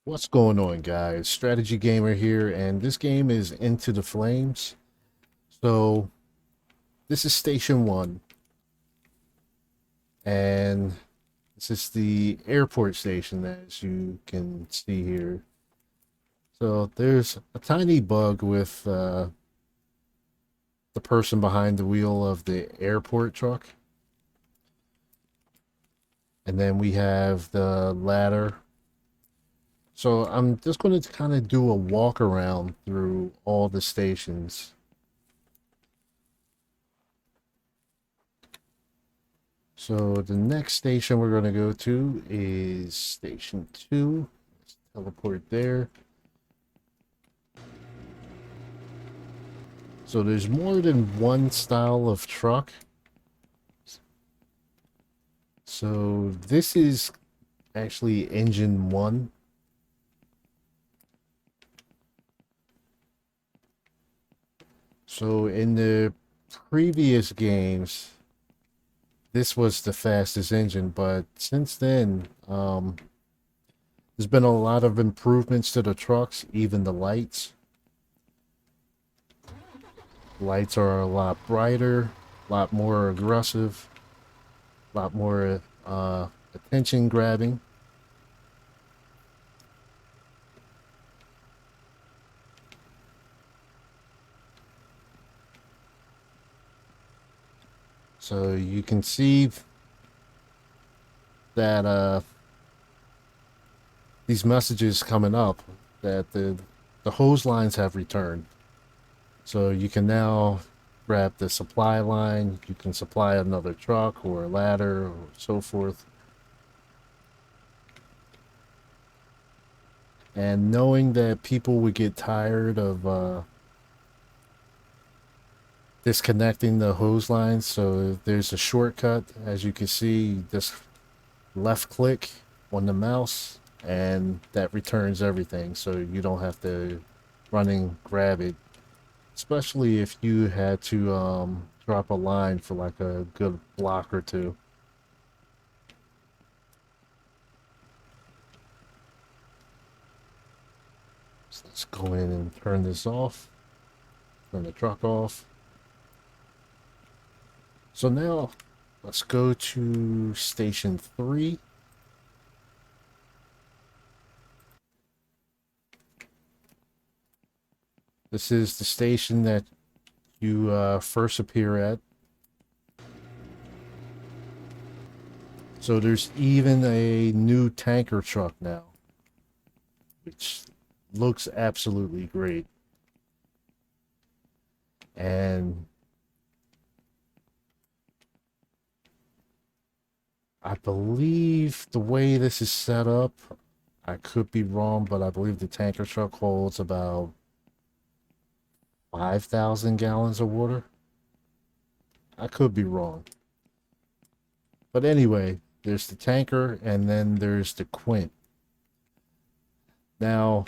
What's going on, guys? Strategy Gamer here, and this game is Into the Flames. So, this is Station 1, and this is the airport station, as you can see here. So, there's a tiny bug with the person behind the wheel of the airport truck, and then we have the ladder. So, I'm just going to kind of do a walk around through all the stations. So the next station we're going to go to is Station 2. Let's teleport there. So there's more than one style of truck. So this is actually Engine 1. So in the previous games, this was the fastest engine, but since then, there's been a lot of improvements to the trucks, even the lights. Lights are a lot brighter, a lot more aggressive, a lot more attention grabbing. So you can see that these messages coming up that the hose lines have returned. So you can now grab the supply line. You can supply another truck or a ladder or so forth. And knowing that people would get tired of disconnecting the hose lines, so there's a shortcut. As you can see, just left click on the mouse and that returns everything, so you don't have to run and grab it, especially if you had to drop a line for like a good block or two. So let's go in and turn this off, turn the truck off. So now let's go to Station 3. This is the station that you first appear at. So there's even a new tanker truck now, which looks absolutely great. And I believe the way this is set up, I could be wrong, but I believe the tanker truck holds about 5,000 gallons of water. I could be wrong. But anyway, there's the tanker and then there's the Quint. Now,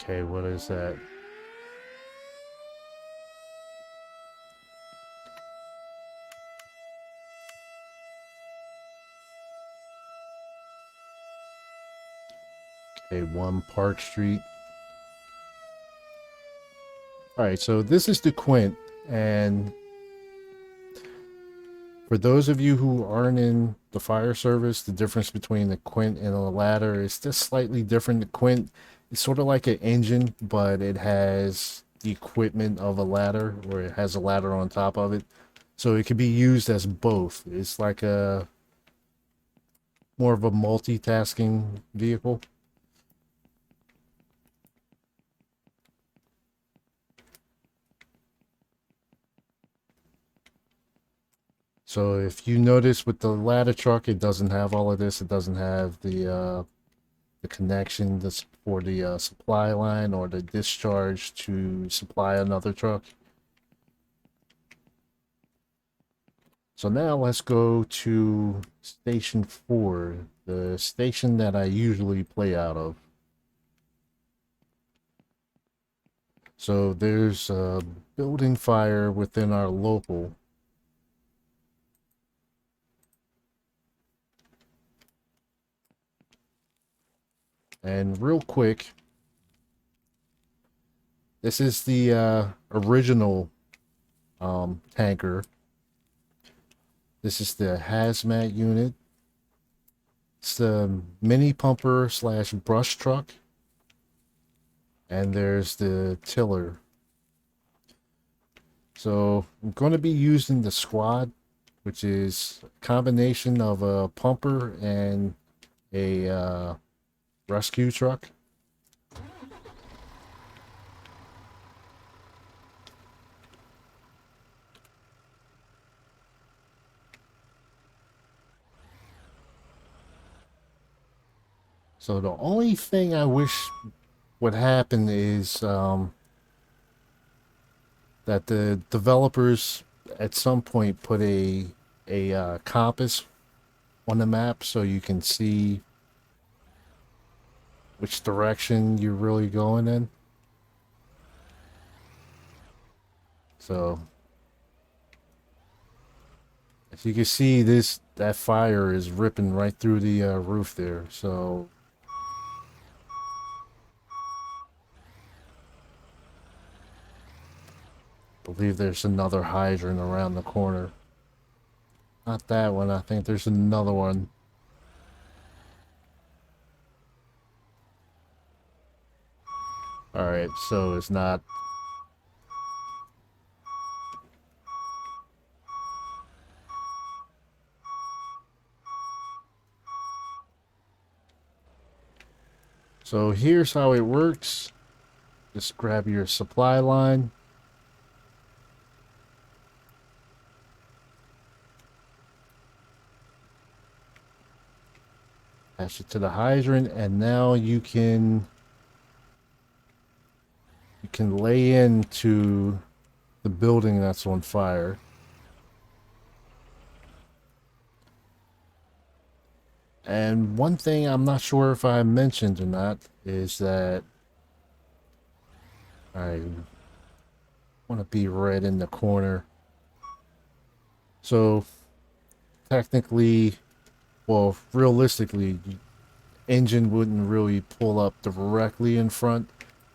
okay, what is that? Okay, 1 Park Street. All right, so this is the Quint, and for those of you who aren't in the fire service, the difference between the Quint and the ladder is just slightly different. The Quint is sort of like an engine, but it has the equipment of a ladder, or it has a ladder on top of it. So it can be used as both. It's like a more of a multitasking vehicle. So if you notice with the ladder truck, it doesn't have all of this. It doesn't have the connection that's for the supply line or the discharge to supply another truck. So now let's go to Station 4, the station that I usually play out of. So there's a building fire within our local. And real quick, this is the original tanker. This is the hazmat unit. It's the mini pumper slash brush truck. And there's the tiller. So I'm going to be using the squad, which is a combination of a pumper and a rescue truck. So the only thing I wish would happen is that the developers at some point put a compass on the map so you can see which direction you're really going in. So as you can see, that fire is ripping right through the roof there. So I believe there's another hydrant around the corner. Not that one. I think there's another one. Alright, so it's not. So here's how it works. Just grab your supply line. Attach it to the hydrant, and now you can lay into the building that's on fire. And one thing I'm not sure if I mentioned or not is that I want to be right in the corner. So technically, well, realistically, engine wouldn't really pull up directly in front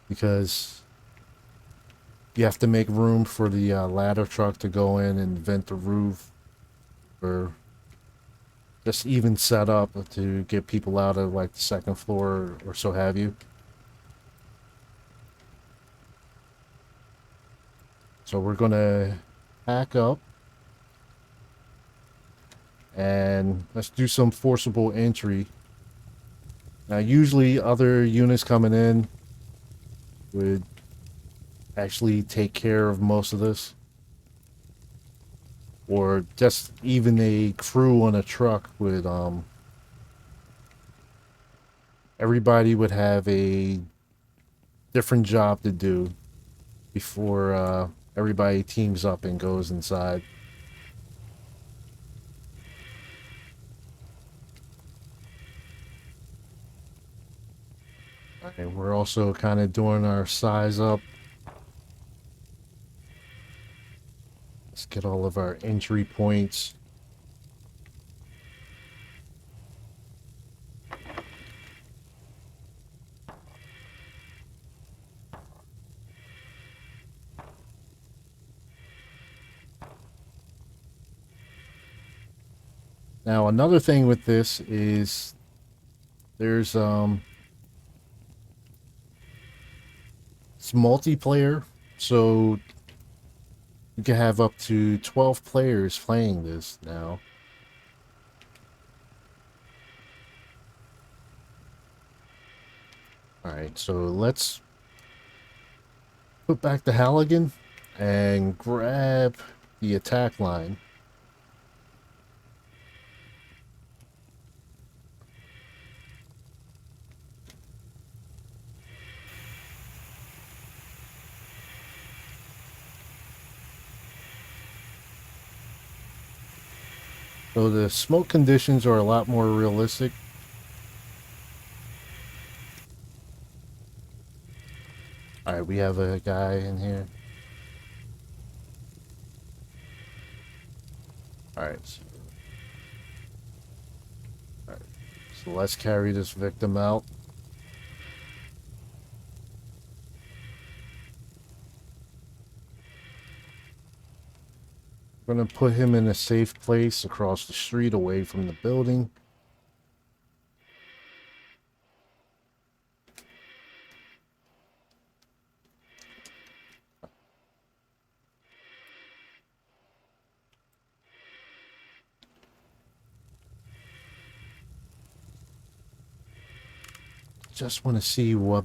because you have to make room for the ladder truck to go in and vent the roof, or just even set up to get people out of like the second floor or so have you. So we're gonna back up and let's do some forcible entry. Now usually other units coming in would actually take care of most of this, or just even a crew on a truck would everybody would have a different job to do before everybody teams up and goes inside. And we're also kind of doing our size up. Let's get all of our entry points. Now another thing with this is there's it's multiplayer, so you can have up to 12 players playing this now. Alright, so let's put back the Halligan and grab the attack line. So the smoke conditions are a lot more realistic. Alright, we have a guy in here. Alright. Alright. So let's carry this victim out. We're going to put him in a safe place across the street away from the building. Just want to see what...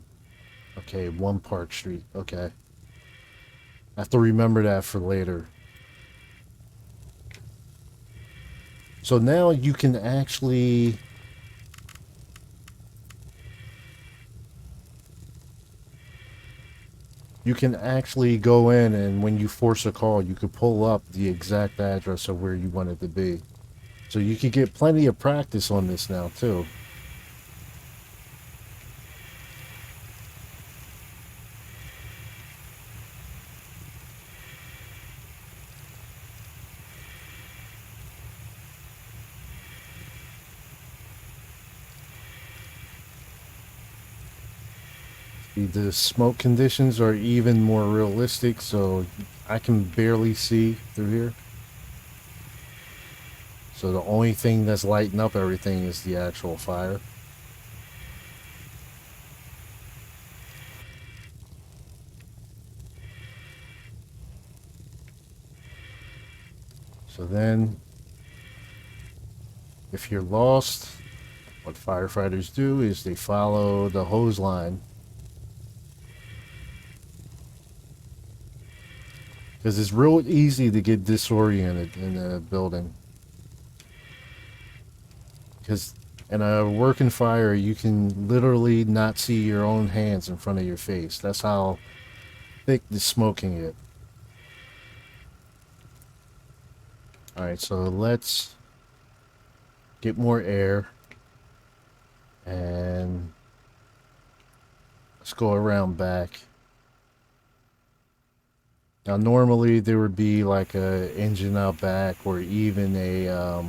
Okay, 1 Park Street. Okay. I have to remember that for later. So now you can actually... You can actually go in, and when you force a call, you could pull up the exact address of where you want it to be. So you could get plenty of practice on this now, too. The smoke conditions are even more realistic, so I can barely see through here. So the only thing that's lighting up everything is the actual fire. So then, if you're lost, what firefighters do is they follow the hose line. Because it's real easy to get disoriented in a building. Because in a working fire, you can literally not see your own hands in front of your face. That's how thick the smoking is. Alright, so let's get more air. And let's go around back. Now normally there would be like a engine out back, or even a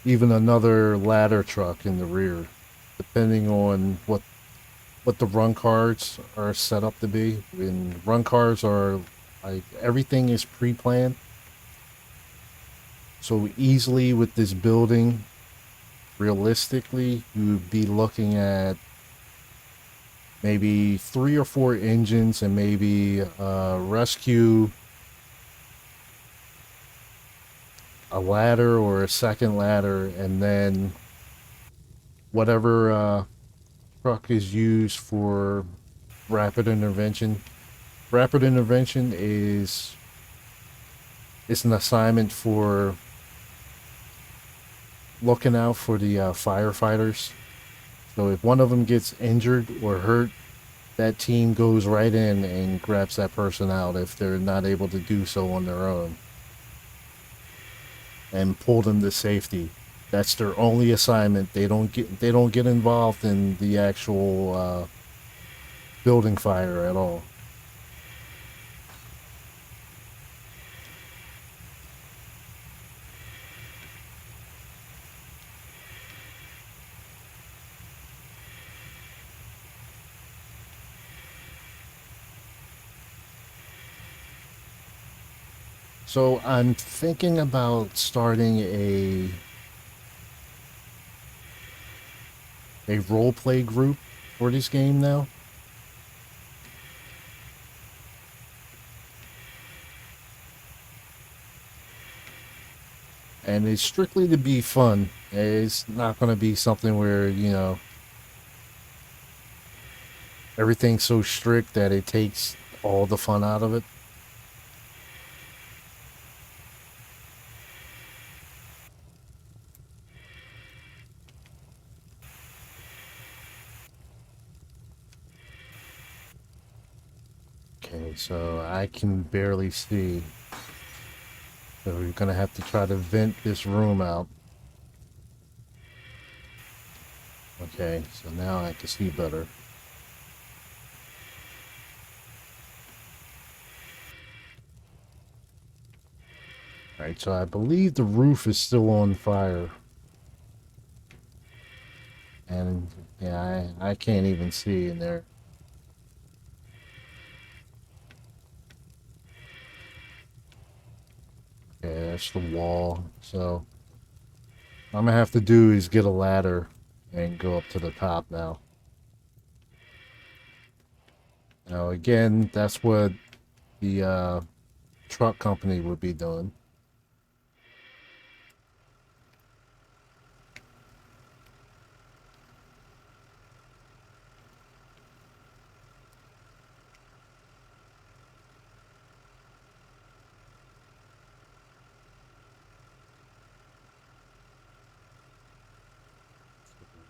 even another ladder truck in the rear, depending on what the run cars are set up to be. And run cars are like, everything is pre-planned. So easily with this building, realistically, you would be looking at maybe 3 or 4 engines, and maybe rescue, a ladder or a second ladder, and then whatever truck is used for rapid intervention. Rapid intervention is an assignment for looking out for the firefighters. So if one of them gets injured or hurt, that team goes right in and grabs that person out if they're not able to do so on their own, and pull them to safety. That's their only assignment. They don't get involved in the actual building fire at all. So I'm thinking about starting a role play group for this game now. And it's strictly to be fun. It's not going to be something where, you know, everything's so strict that it takes all the fun out of it. Okay, so I can barely see. So we're gonna have to try to vent this room out. Okay, so now I can see better. Right, so I believe the roof is still on fire. And yeah, I can't even see in there. Yeah, that's the wall. So what I'm gonna have to do is get a ladder and go up to the top now. Now again, that's what the truck company would be doing.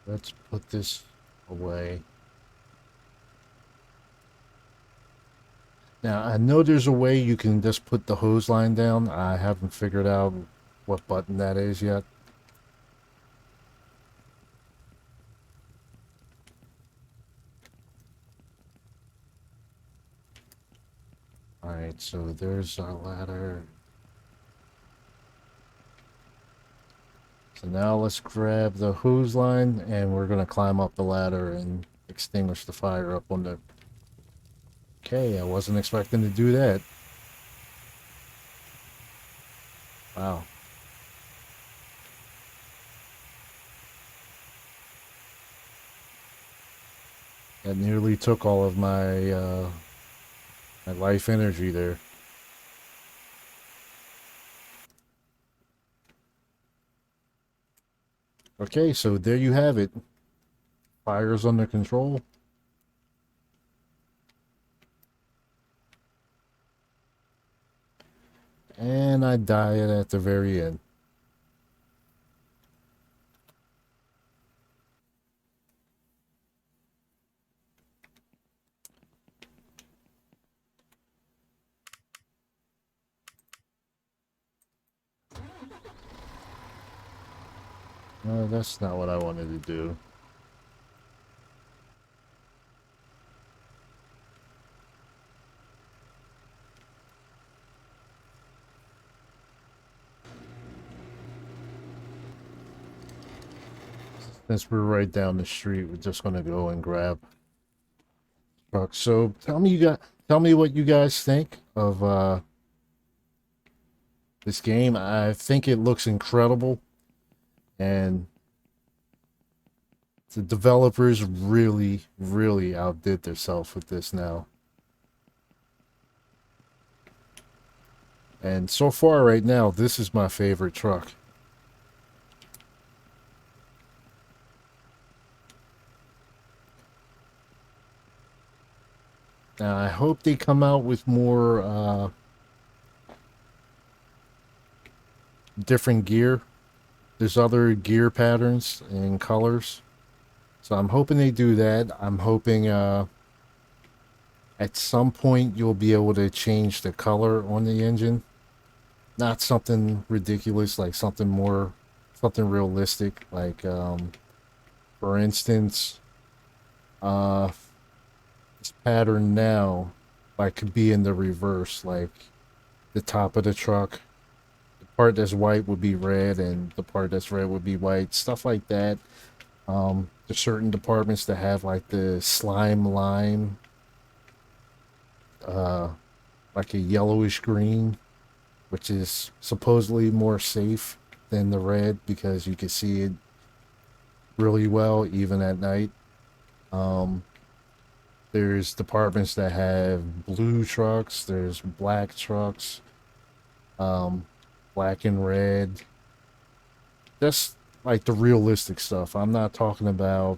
Let's put this away. Now, I know there's a way you can just put the hose line down. I haven't figured out what button that is yet. Alright, so there's our ladder. So now let's grab the hose line and we're going to climb up the ladder and extinguish the fire up on the... Okay, I wasn't expecting to do that. Wow. That nearly took all of my life energy there. Okay, so there you have it. Fire's under control. And I died at the very end. No, that's not what I wanted to do. Since we're right down the street, we're just gonna go and grab truck. So tell me what you guys think of this game. I think it looks incredible, and the developers really outdid themselves with this now. And so far right now, this is my favorite truck. Now I hope they come out with more different gear. There's other gear patterns and colors. So I'm hoping they do that. I'm hoping at some point you'll be able to change the color on the engine. Not something ridiculous, like something realistic. Like for instance, uh this pattern now like could be in the reverse, like the top of the truck. The part that's white would be red and the part that's red would be white. Stuff like that. There's certain departments that have like the slime lime, uh, like a yellowish green, which is supposedly more safe than the red because you can see it really well even at night. Um, there's departments that have blue trucks, there's black trucks, um, black and red. That's like the realistic stuff. I'm not talking about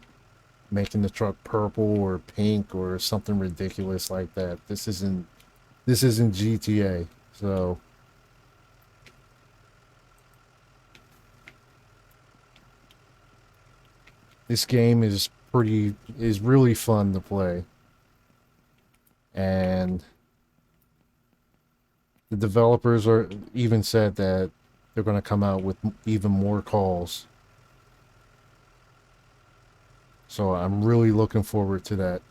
making the truck purple or pink or something ridiculous like that. This isn't GTA. So this game is really fun to play. And the developers are even said that they're going to come out with even more calls. So I'm really looking forward to that.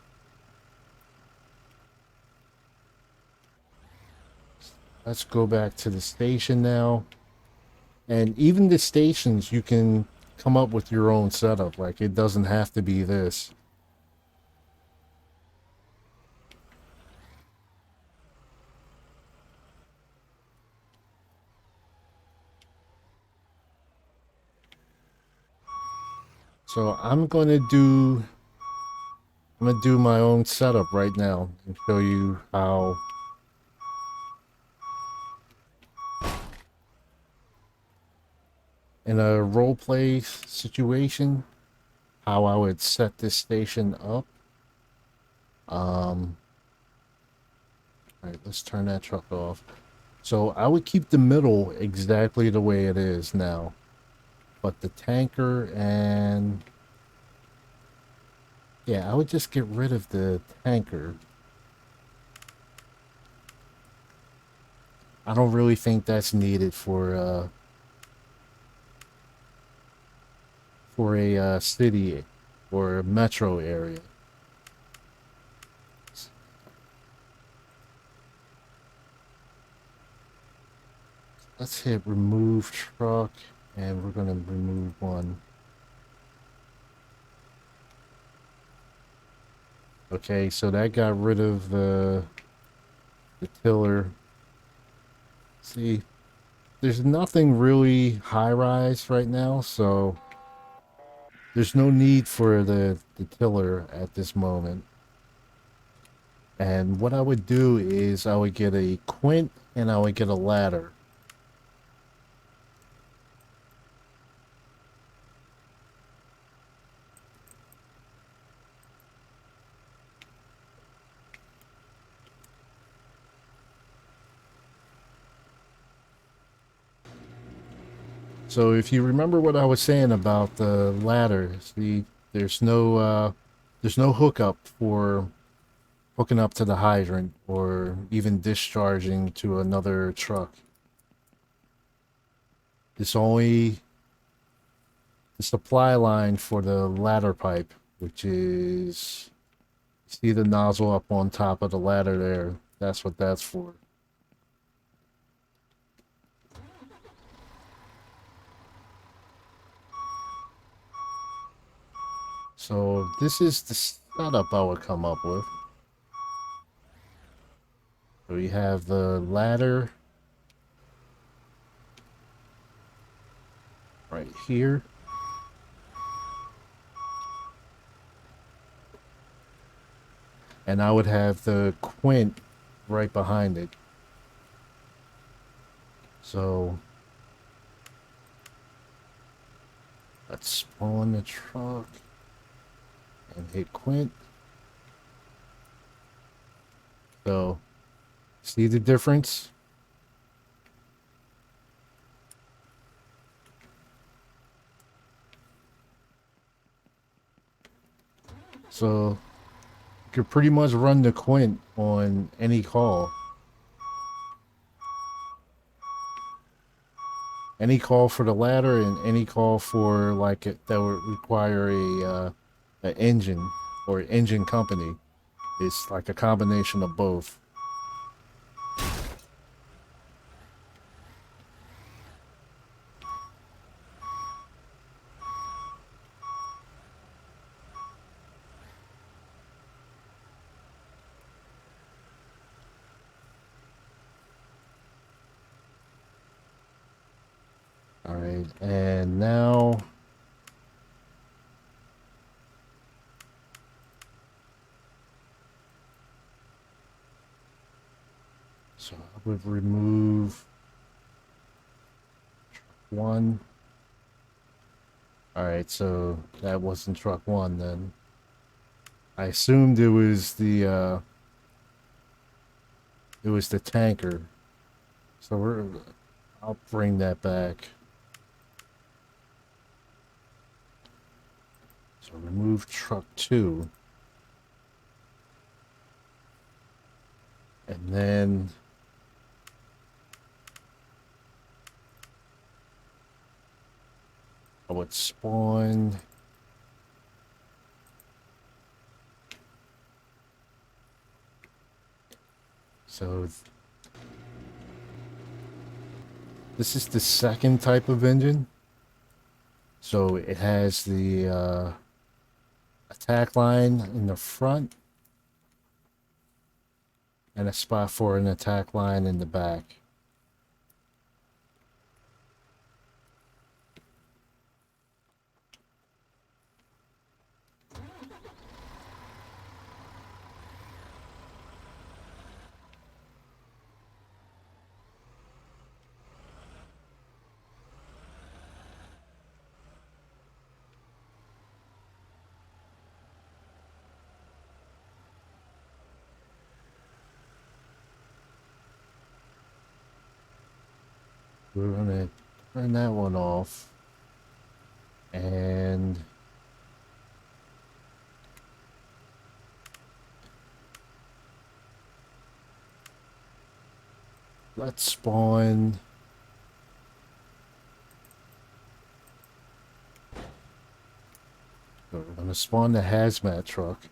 Let's go back to the station now. And even the stations, you can come up with your own setup. Like, it doesn't have to be this. So I'm gonna do my own setup right now and show you how in a role play situation how I would set this station up. All right, let's turn that truck off. So I would keep the middle exactly the way it is now, but the tanker and yeah, I would just get rid of the tanker. I don't really think that's needed for a city or a metro area. Let's hit remove truck, and we're gonna remove one. Okay, so that got rid of the tiller. See, there's nothing really high rise right now, so there's no need for the tiller at this moment. And what I would do is I would get a quint and I would get a ladder. So if you remember what I was saying about the ladder, see, there's no hookup for hooking up to the hydrant or even discharging to another truck. It's only the supply line for the ladder pipe, which is, see the nozzle up on top of the ladder there. That's what that's for. So this is the setup I would come up with. So we have the ladder right here. And I would have the quint right behind it. So let's spawn the truck and hit quint. So see the difference? So you could pretty much run the quint on any call. Any call for the ladder and any call for like it that would require a engine or engine company. It's like a combination of both. All right, and now so I would remove one. All right, so that wasn't truck one then. I assumed it was the tanker. So I'll bring that back. So remove truck two. And then I would spawn so This is the second type of engine. So it has the attack line in the front and a spot for an attack line in the back. We're gonna turn that one off and let's spawn. So we're gonna spawn the hazmat truck.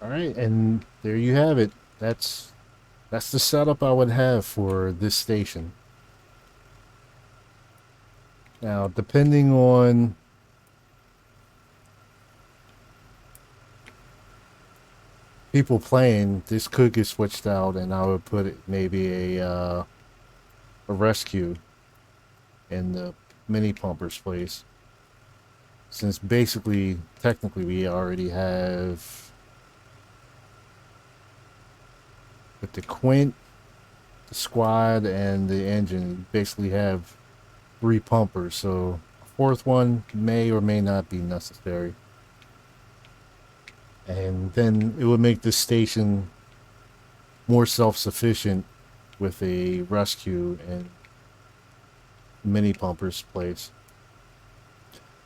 All right, and there you have it. That's the setup I would have for this station. Now, depending on people playing, this could get switched out, and I would put it maybe a rescue in the mini pumper's place. Since basically, technically, we already have with the Quint, the squad, and the engine, basically have 3 pumpers, so a fourth one may or may not be necessary. And then it would make this station more self-sufficient with a rescue and mini pumpers place.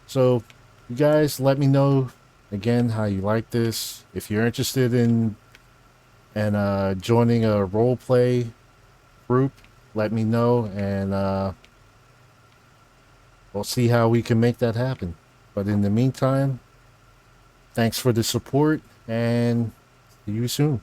So you guys let me know again how you like this. If you're interested in joining a role play group, let me know, and we'll see how we can make that happen. But in the meantime, thanks for the support, and see you soon.